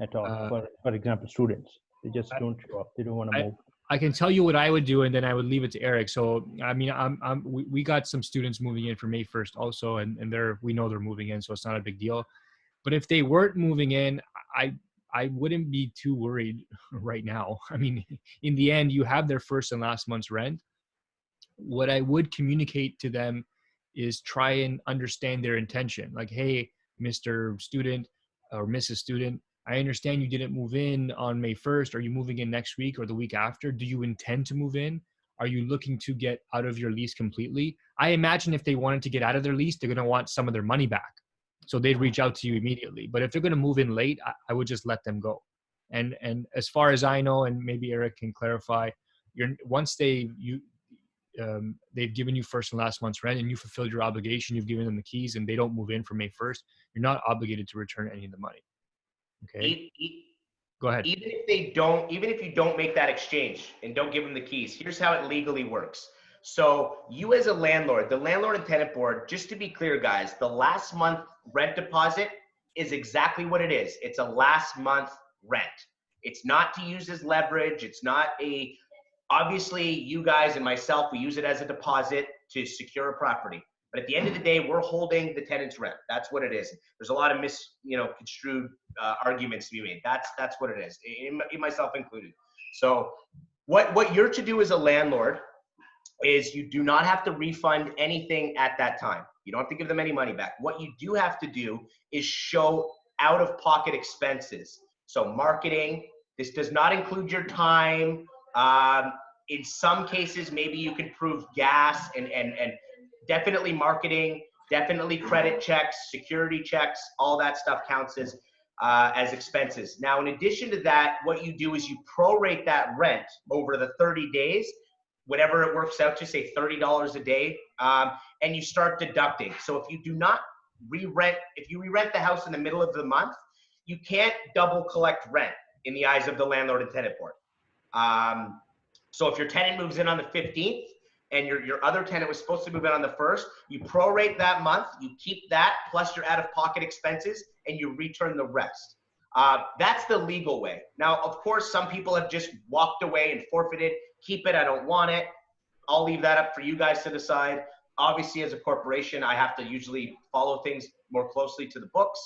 at all, for example, students, they just don't show up. They don't want to move. I can tell you what I would do, and then I would leave it to Eric. So, I mean, we got some students moving in for May 1st also, and we know they're moving in, so it's not a big deal. But if they weren't moving in, I wouldn't be too worried right now. I mean, in the end, you have their first and last month's rent. What I would communicate to them is try and understand their intention. Like, hey, Mr. Student or Mrs. Student, I understand you didn't move in on May 1st. Are you moving in next week or the week after? Do you intend to move in? Are you looking to get out of your lease completely? I imagine if they wanted to get out of their lease, they're going to want some of their money back. So they'd reach out to you immediately. But if they're going to move in late, I would just let them go. And as far as I know, and maybe Eric can clarify, once they've given you first and last month's rent and you fulfilled your obligation, you've given them the keys, and they don't move in for May 1st, you're not obligated to return any of the money. Okay. Go ahead. Even if you don't make that exchange and don't give them the keys, here's how it legally works. So you as a landlord, the landlord and tenant board, just to be clear, guys, the last month rent deposit is exactly what it is. It's a last month rent. It's not to use as leverage. It's not obviously you guys and myself, we use it as a deposit to secure a property. But at the end of the day, we're holding the tenant's rent. That's what it is. There's a lot of construed arguments to be made. That's what it is, in myself included. So what you're to do as a landlord is you do not have to refund anything at that time. You don't have to give them any money back. What you do have to do is show out-of-pocket expenses. So marketing, this does not include your time. In some cases, maybe you can prove gas and definitely marketing, definitely credit checks, security checks, all that stuff counts as expenses. Now, in addition to that, what you do is you prorate that rent over the 30 days, whatever it works out to, say $30 a day, and you start deducting. So if you do not if you re-rent the house in the middle of the month, you can't double collect rent in the eyes of the landlord and tenant board. So if your tenant moves in on the 15th and your other tenant was supposed to move in on the 1st, you prorate that month, you keep that plus your out-of-pocket expenses, and you return the rest. That's the legal way. Now, of course, some people have just walked away and forfeited. Keep it, I don't want it. I'll leave that up for you guys to decide. Obviously, as a corporation, I have to usually follow things more closely to the books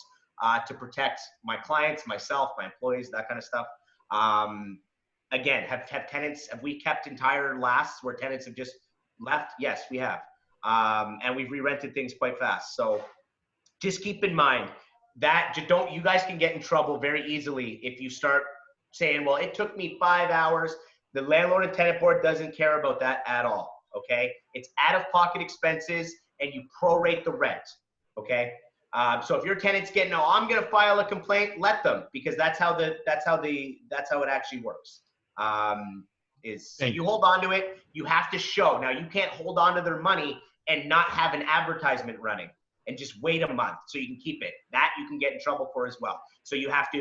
to protect my clients, myself, my employees, that kind of stuff. Again, have we kept entire lasts where tenants have just left? Yes, we have. And we've re-rented things quite fast. So just keep in mind that you guys can get in trouble very easily if you start saying, well, it took me 5 hours. The landlord and tenant board doesn't care about that at all. Okay. It's out-of-pocket expenses and you prorate the rent. Okay. So if your tenant's getting, oh, I'm going to file a complaint, let them, because that's how it actually works. You hold on to it, you have to show. Now you can't hold on to their money and not have an advertisement running and just wait a month so you can keep it. That you can get in trouble for as well. So you have to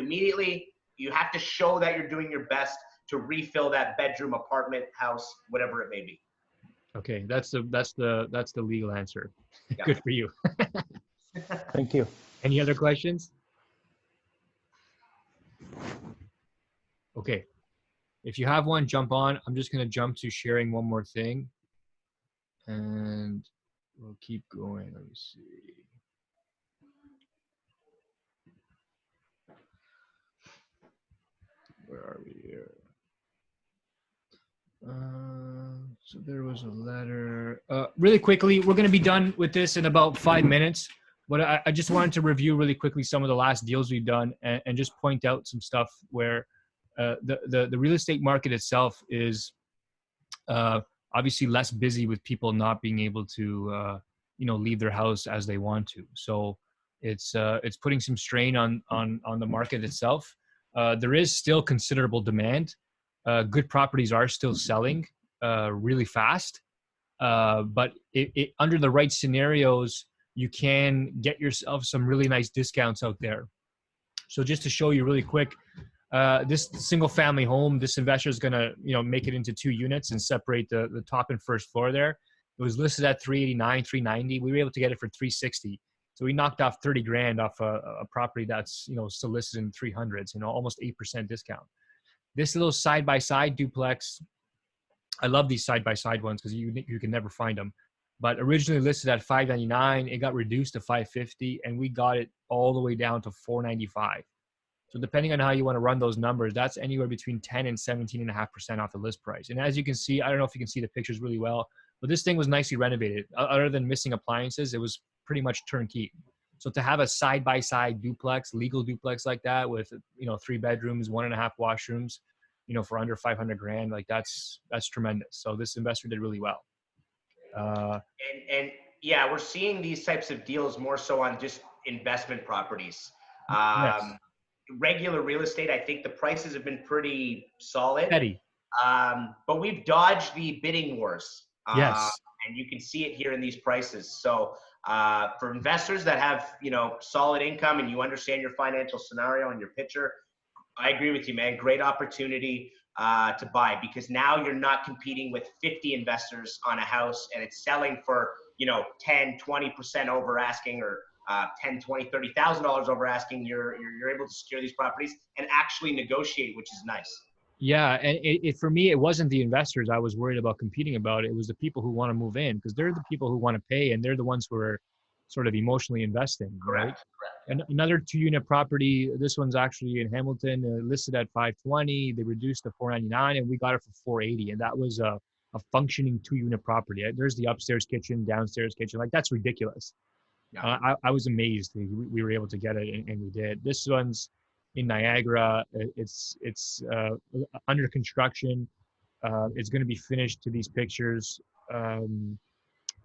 show that you're doing your best to refill that bedroom, apartment, house, whatever it may be. Okay, that's the legal answer. Yeah. Good for you. Thank you. Any other questions? Okay. If you have one, jump on. I'm just going to jump to sharing one more thing. And we'll keep going. Let me see. Where are we here? So there was a letter. Really quickly, we're going to be done with this in about 5 minutes. But I just wanted to review really quickly some of the last deals we've done and just point out some stuff where the real estate market itself is obviously less busy with people not being able to leave their house as they want to. So it's putting some strain on the market itself. There is still considerable demand. Good properties are still selling really fast, but under the right scenarios, you can get yourself some really nice discounts out there. So just to show you really quick, this single family home, this investor is going to make it into 2 units and separate the top and first floor there. It was listed at 389, 390. We were able to get it for 360. So we knocked off 30 grand off a property that's still listed in 300s, almost 8% discount. This little side-by-side duplex, I love these side-by-side ones because you can never find them. But originally listed at 599, it got reduced to 550, and we got it all the way down to 495. So depending on how you want to run those numbers, that's anywhere between 10 and 17.5% off the list price. And as you can see, I don't know if you can see the pictures really well, but this thing was nicely renovated. Other than missing appliances, it was pretty much turnkey. So to have a side-by-side duplex, legal duplex like that with 3 bedrooms, 1.5 washrooms, for under 500 grand, like that's tremendous. So this investor did really well. And yeah, we're seeing these types of deals more so on just investment properties. Yes. Regular real estate, I think the prices have been pretty solid. Steady. But we've dodged the bidding wars. Yes. And you can see it here in these prices. So for investors that have, solid income and you understand your financial scenario and your picture, I agree with you, man. Great opportunity to buy, because now you're not competing with 50 investors on a house and it's selling for, 10, 20% over asking, or 10, 20, $30,000 over asking. You're able to secure these properties and actually negotiate, which is nice. Yeah, and for me, it wasn't the investors I was worried about competing about. It was the people who want to move in, because they're the people who want to pay, and they're the ones who are sort of emotionally investing, right? Correct. And another 2-unit property, this one's actually in Hamilton, listed at 520. They reduced to 499, and we got it for 480. And that was a functioning 2-unit property. There's the upstairs kitchen, downstairs kitchen. Like, that's ridiculous. Yeah. I was amazed we were able to get it, and we did. This one's in Niagara. It's under construction. It's going to be finished to these pictures.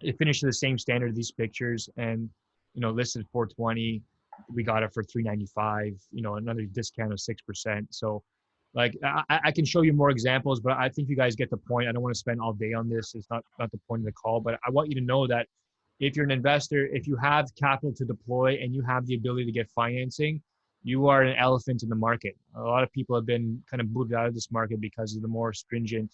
It finished to the same standard of these pictures, and listed 420. We got it for 395. Another discount of 6%. So, like, I can show you more examples, but I think you guys get the point. I don't want to spend all day on this. It's not the point of the call, but I want you to know that if you're an investor, if you have capital to deploy and you have the ability to get financing, you are an elephant in the market. A lot of people have been kind of booted out of this market because of the more stringent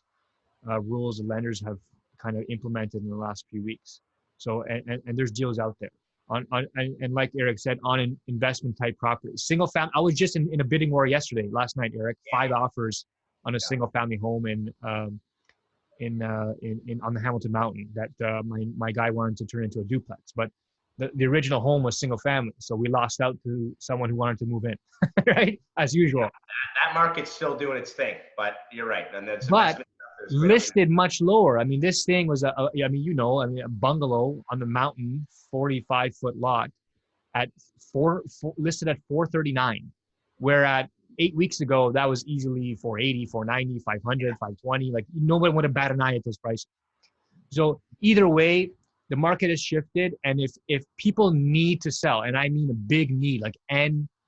rules the lenders have kind of implemented in the last few weeks. So, and there's deals out there and like Eric said, on an investment type property, single family. I was just in a bidding war last night, Eric. 5 offers on a single family home on the Hamilton Mountain that my guy wanted to turn into a duplex, but the original home was single family, so we lost out to someone who wanted to move in, right? As usual. Yeah, that market's still doing its thing, but you're right. And that's listed much lower. I mean, this thing was a bungalow on the mountain, 45-foot lot at listed at 439, where at 8 weeks ago, that was easily 480, 490, 500, 520. Like, nobody would have batted an eye at those prices. So either way, the market has shifted. And if people need to sell, and I mean a big need, like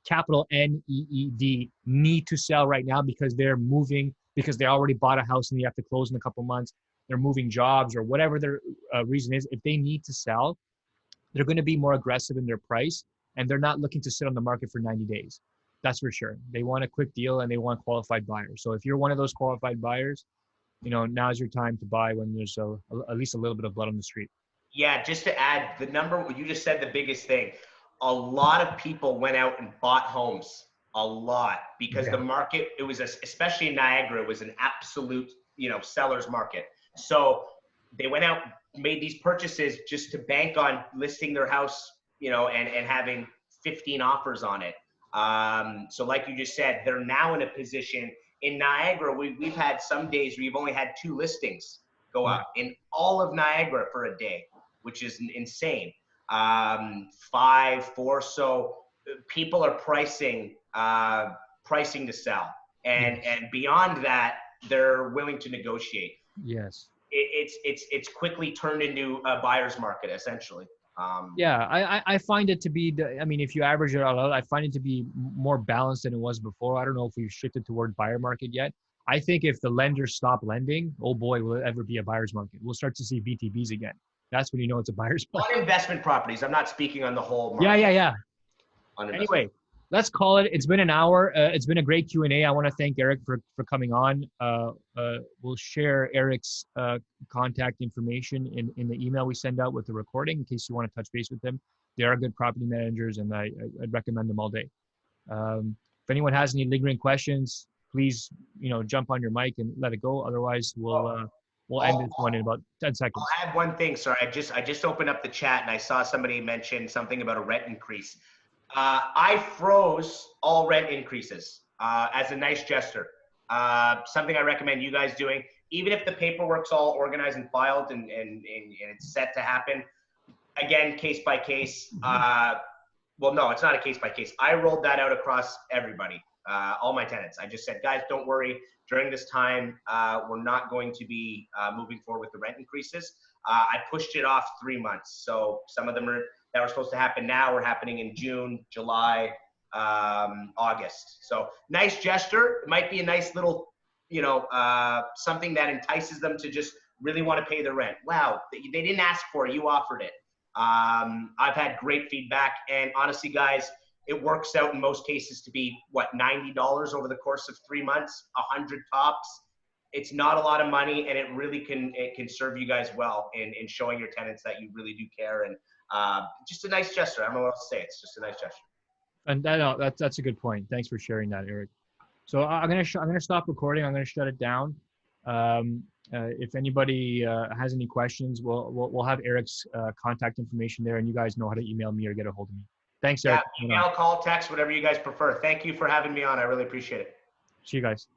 capital NEED, need to sell right now because they're moving, because they already bought a house and they have to close in a couple months, they're moving jobs or whatever their reason is, if they need to sell, they're going to be more aggressive in their price, and they're not looking to sit on the market for 90 days. That's for sure. They want a quick deal and they want qualified buyers. So if you're one of those qualified buyers, now's your time to buy when there's at least a little bit of blood on the street. Yeah, just to add the number, you just said the biggest thing. A lot of people went out and bought homes, a lot, because the market, it was, especially in Niagara, it was an absolute, seller's market. So they went out, made these purchases just to bank on listing their house, and having 15 offers on it. So like you just said, they're now in a position in Niagara. We've had some days where we've only had 2 listings go up in all of Niagara for a day, which is insane. 5, 4. So people are pricing to sell. and beyond that, they're willing to negotiate. Yes. It's quickly turned into a buyer's market essentially. Yeah, I find it to be, I mean, if you average it all out, I find it to be more balanced than it was before. I don't know if we've shifted toward buyer market yet. I think if the lenders stop lending, oh boy, will it ever be a buyer's market. We'll start to see VTBs again. That's when you know it's a buyer's market. On investment properties, I'm not speaking on the whole market. Yeah. On Anyway, let's call it. It's been an hour. It's been a great Q&A. I want to thank Eric for coming on. We'll share Eric's contact information in the email we send out with the recording in case you want to touch base with them. They are good property managers, and I'd recommend them all day. If anyone has any lingering questions, please jump on your mic and let it go. Otherwise, we'll end this one in about 10 seconds. I'll add one thing. Sorry, I just opened up the chat and I saw somebody mention something about a rent increase. I froze all rent increases as a nice gesture. Something I recommend you guys doing, even if the paperwork's all organized and filed and it's set to happen. Again, case by case. Well, no, it's not a case by case. I rolled that out across everybody, all my tenants. I just said, guys, don't worry. During this time, we're not going to be moving forward with the rent increases. I pushed it off 3 months. So some of them that were supposed to happen now are happening in June, July, August. So nice gesture. It might be a nice little, something that entices them to just really want to pay their rent. Wow, they didn't ask for it. You offered it. I've had great feedback, and honestly, guys, it works out in most cases to be $90 over the course of 3 months, 100 tops. It's not a lot of money, and it really can serve you guys well in showing your tenants that you really do care, and just a nice gesture. I don't know what else to say. It's just a nice gesture. And that's a good point. Thanks for sharing that, Eric. So I'm gonna stop recording. I'm gonna shut it down. If anybody has any questions, we'll have Eric's contact information there, and you guys know how to email me or get a hold of me. Thanks, Eric. Yeah, email, call, text, whatever you guys prefer. Thank you for having me on. I really appreciate it. See you guys.